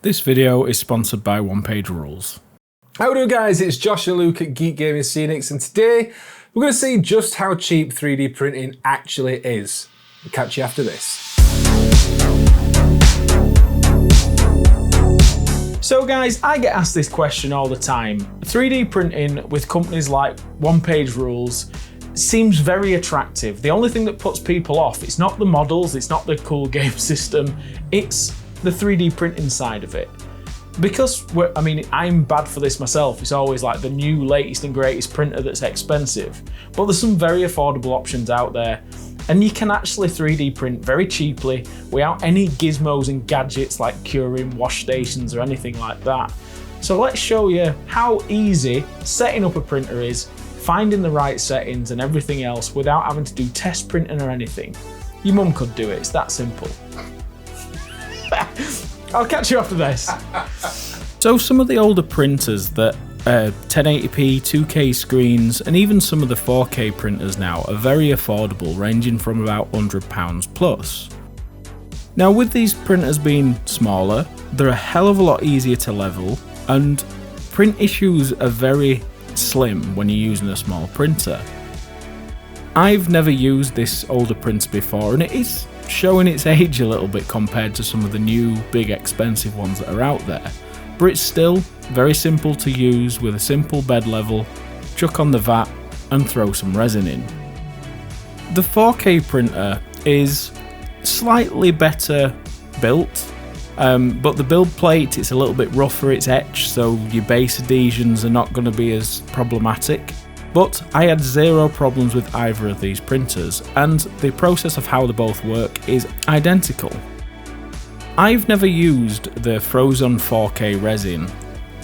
This video is sponsored by One Page Rules. How do guys, it's Josh and Luke at Geekgaming Scenics, and today we're going to see just how cheap 3D printing actually is. I'll catch you after this. So guys, I get asked this question all the time. 3D printing with companies like One Page Rules seems very attractive. The only thing that puts people off, it's not the models, it's not the cool game system, it's the 3D printing side of it. Because I'm bad for this myself. It's always like the new latest and greatest printer that's expensive. But there's some very affordable options out there. And you can actually 3D print very cheaply without any gizmos and gadgets like curing, wash stations or anything like that. So let's show you how easy setting up a printer is, finding the right settings and everything else without having to do test printing or anything. Your mum could do it, it's that simple. I'll catch you after this. So some of the older printers that 1080p, 2K screens, and even some of the 4K printers now are very affordable, ranging from about £100 plus. Now with these printers being smaller, they're a hell of a lot easier to level, and print issues are very slim when you're using a small printer. I've never used this older printer before, and it is showing its age a little bit compared to some of the new big expensive ones that are out there, but it's still very simple to use with a simple bed level, chuck on the vat and throw some resin in. The 4K printer is slightly better built, but the build plate, it's a little bit rougher, it's etched, so your base adhesions are not going to be as problematic. But I had zero problems with either of these printers, and the process of how they both work is identical. I've never used the frozen 4K resin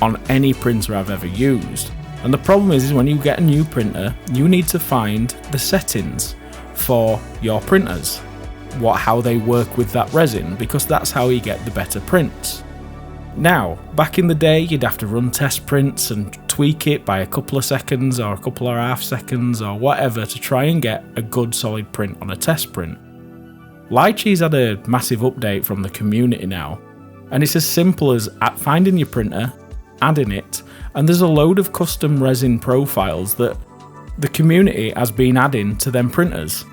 on any printer I've ever used, and the problem is when you get a new printer, you need to find the settings for your printers, how they work with that resin, because that's how you get the better prints. Now, back in the day, you'd have to run test prints and tweak it by a couple of seconds or a couple of half seconds or whatever to try and get a good solid print on a test print. Lychee's had a massive update from the community now, and it's as simple as finding your printer, adding it, and there's a load of custom resin profiles that the community has been adding to them printers.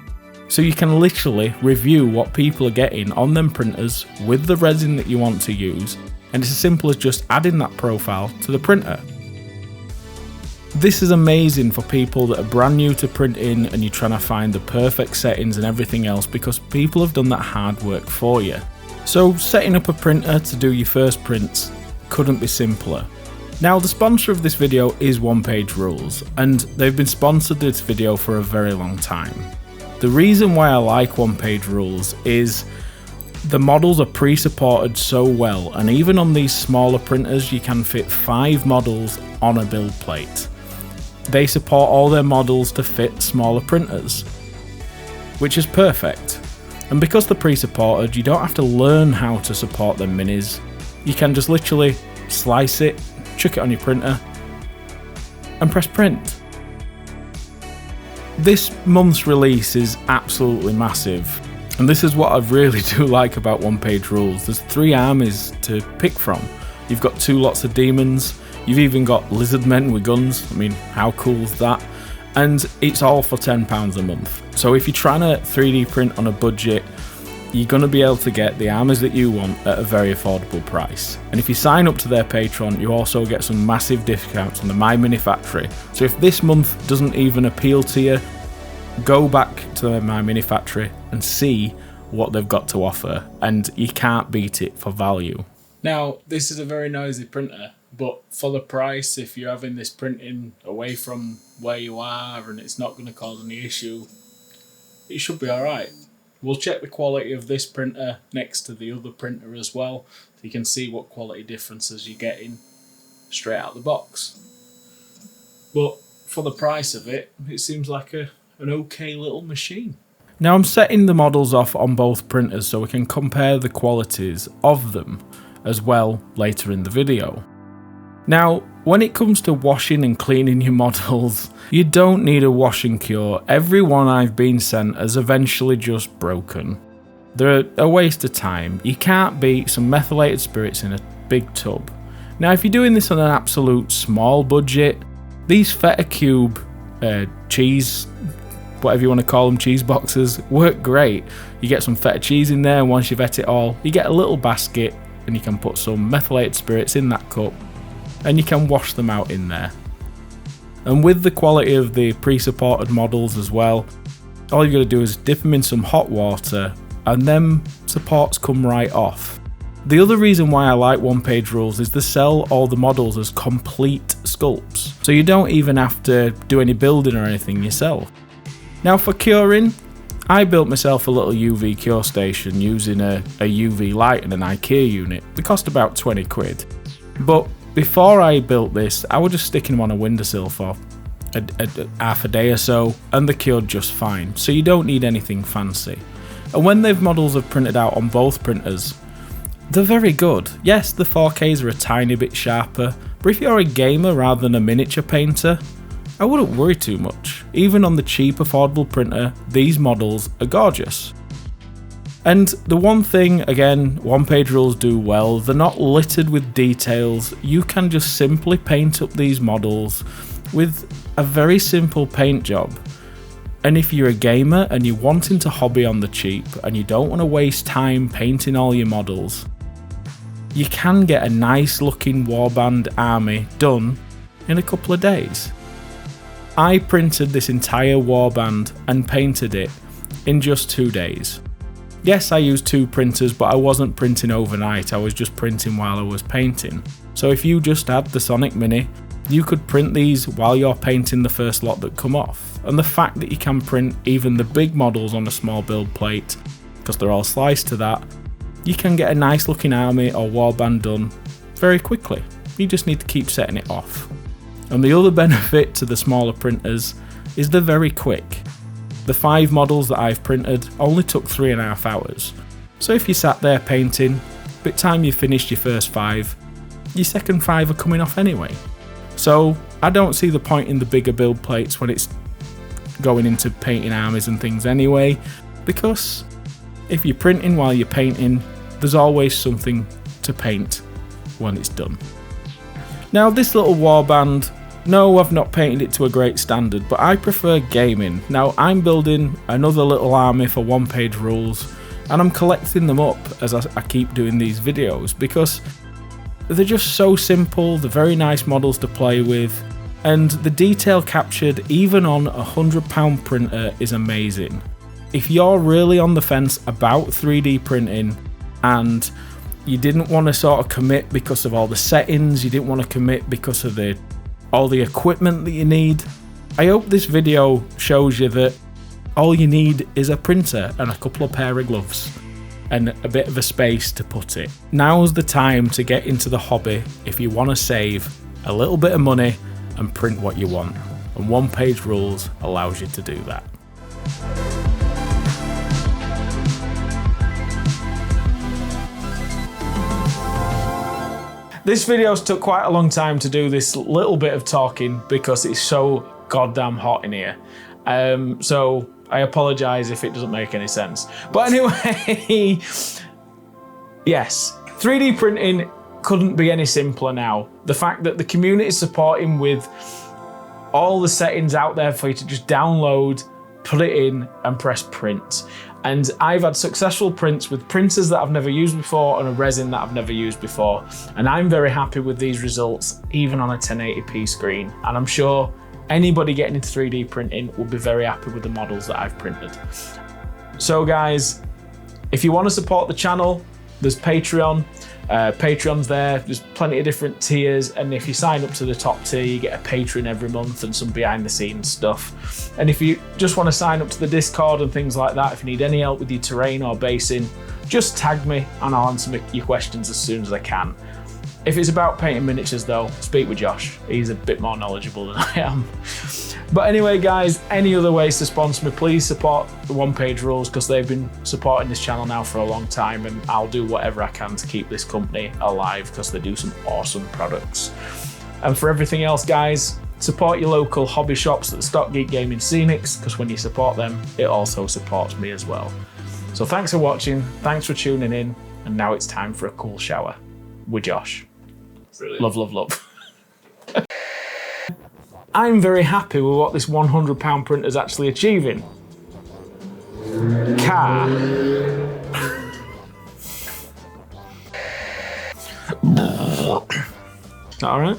So you can literally review what people are getting on them printers with the resin that you want to use, and it's as simple as just adding that profile to the printer. This is amazing for people that are brand new to printing and you're trying to find the perfect settings and everything else, because people have done that hard work for you. So setting up a printer to do your first prints couldn't be simpler. Now the sponsor of this video is One Page Rules, and they've been sponsored this video for a very long time. The reason why I like One Page Rules is the models are pre-supported so well, and even on these smaller printers you can fit 5 models on a build plate. They support all their models to fit smaller printers, which is perfect. And because they're pre-supported, you don't have to learn how to support them minis. You can just literally slice it, chuck it on your printer, and press print. This month's release is absolutely massive. And this is what I really do like about One Page Rules. There's 3 armies to pick from. You've got 2 lots of demons, you've even got lizard men with guns. I mean, how cool is that? And it's all for £10 a month. So if you're trying to 3D print on a budget, you're going to be able to get the armies that you want at a very affordable price. And if you sign up to their Patreon, you also get some massive discounts on the My Mini Factory. So if this month doesn't even appeal to you, go back to My Mini Factory and see what they've got to offer, and you can't beat it for value. Now, this is a very noisy printer, but for the price, if you're having this printing away from where you are and it's not going to cause any issue, it should be alright. We'll check the quality of this printer next to the other printer as well, so you can see what quality differences you're getting straight out of the box. But for the price of it, it seems like an okay little machine. Now I'm setting the models off on both printers so we can compare the qualities of them as well later in the video. Now, when it comes to washing and cleaning your models, you don't need a washing cure. Every one I've been sent has eventually just broken. They're a waste of time. You can't beat some methylated spirits in a big tub. Now, if you're doing this on an absolute small budget, these feta cube cheese, whatever you want to call them, cheese boxes, work great. You get some feta cheese in there, and once you've ate it all, you get a little basket, and you can put some methylated spirits in that cup, and you can wash them out in there. And with the quality of the pre-supported models as well, all you got to do is dip them in some hot water, and them supports come right off. The other reason why I like one-page rules is they sell all the models as complete sculpts, so you don't even have to do any building or anything yourself. Now for curing, I built myself a little UV cure station using a UV light and an IKEA unit. They cost about 20 quid. But before I built this, I was just sticking them on a windowsill for half a day or so, and they cured just fine, so you don't need anything fancy. And when the models are printed out on both printers, they're very good. Yes, the 4Ks are a tiny bit sharper, but if you're a gamer rather than a miniature painter, I wouldn't worry too much. Even on the cheap affordable printer, these models are gorgeous. And the one thing, again, one-page rules do well, they're not littered with details. You can just simply paint up these models with a very simple paint job. And if you're a gamer and you're wanting to hobby on the cheap and you don't want to waste time painting all your models, you can get a nice looking warband army done in a couple of days. I printed this entire warband and painted it in just 2 days. Yes, I used 2 printers, but I wasn't printing overnight, I was just printing while I was painting. So if you just had the Sonic Mini, you could print these while you're painting the first lot that come off. And the fact that you can print even the big models on a small build plate, because they're all sliced to that, you can get a nice looking army or warband done very quickly. You just need to keep setting it off. And the other benefit to the smaller printers is they're very quick. The 5 models that I've printed only took 3.5 hours. So if you sat there painting, by the time you finished your first 5, your second 5 are coming off anyway. So I don't see the point in the bigger build plates when it's going into painting armies and things anyway, because if you're printing while you're painting, there's always something to paint when it's done. Now this little warband, no, I've not painted it to a great standard, but I prefer gaming. Now I'm building another little army for one-page rules, and I'm collecting them up as I keep doing these videos, because they're just so simple, they're very nice models to play with, and the detail captured even on a £100 printer is amazing. If you're really on the fence about 3D printing and you didn't want to sort of commit because of all the settings, you didn't want to commit because of all the equipment that you need, I hope this video shows you that all you need is a printer and a couple of pair of gloves and a bit of a space to put it. Now's the time to get into the hobby if you want to save a little bit of money and print what you want, and one-page rules allows you to do that. This video's took quite a long time to do this little bit of talking because it's so goddamn hot in here. So I apologise if it doesn't make any sense. But anyway, yes, 3D printing couldn't be any simpler now. The fact that the community is supporting with all the settings out there for you to just download, put it in and press print. And I've had successful prints with printers that I've never used before and a resin that I've never used before. And I'm very happy with these results, even on a 1080p screen. And I'm sure anybody getting into 3D printing will be very happy with the models that I've printed. So guys, if you want to support the channel, there's Patreon. Patreon's there, there's plenty of different tiers, and if you sign up to the top tier, you get a patron every month and some behind the scenes stuff. And if you just want to sign up to the Discord and things like that, if you need any help with your terrain or basing, just tag me and I'll answer your questions as soon as I can. If it's about painting miniatures though, speak with Josh. He's a bit more knowledgeable than I am. But anyway guys, any other ways to sponsor me, please support the one-page rules because they've been supporting this channel now for a long time, and I'll do whatever I can to keep this company alive because they do some awesome products. And for everything else guys, support your local hobby shops that stock Geekgaming Scenics, because when you support them, it also supports me as well. So thanks for watching, thanks for tuning in, and now it's time for a cool shower with Josh. Brilliant. Love, love, love. I'm very happy with what this £100 printer is actually achieving. Car. All right.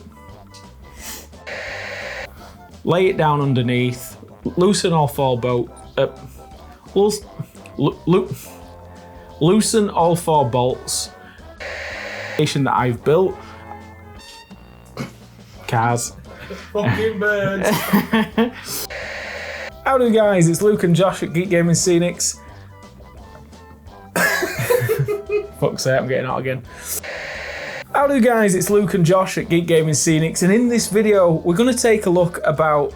Lay it down underneath. Loosen all four loosen all four bolts. That I've built. Cars. Fucking birds. Howdy guys, it's Luke and Josh at Geekgaming Scenics. Fuck's sake, I'm getting out again. Howdy guys, it's Luke and Josh at Geekgaming Scenics, and in this video we're going to take a look about...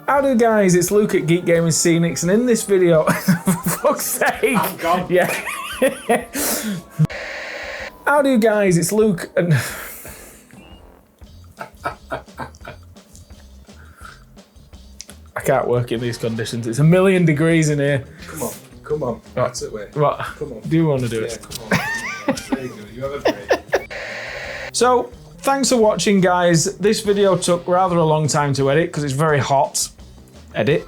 Howdy guys, it's Luke at Geekgaming Scenics, and in this video... For fuck's sake! I'm gone. Yeah. Howdy guys, it's Luke and... I can't work in these conditions. It's 1,000,000 degrees in here. Come on. That's it, wait. What? Come on. Do you want to do Yeah, it? come on. There you go. You have a break. So, thanks for watching, guys. This video took rather a long time to edit because it's very hot. Edit?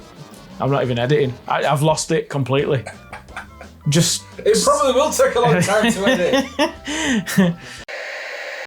I'm not even editing. I've lost it completely. Just... It probably will take a long time to edit.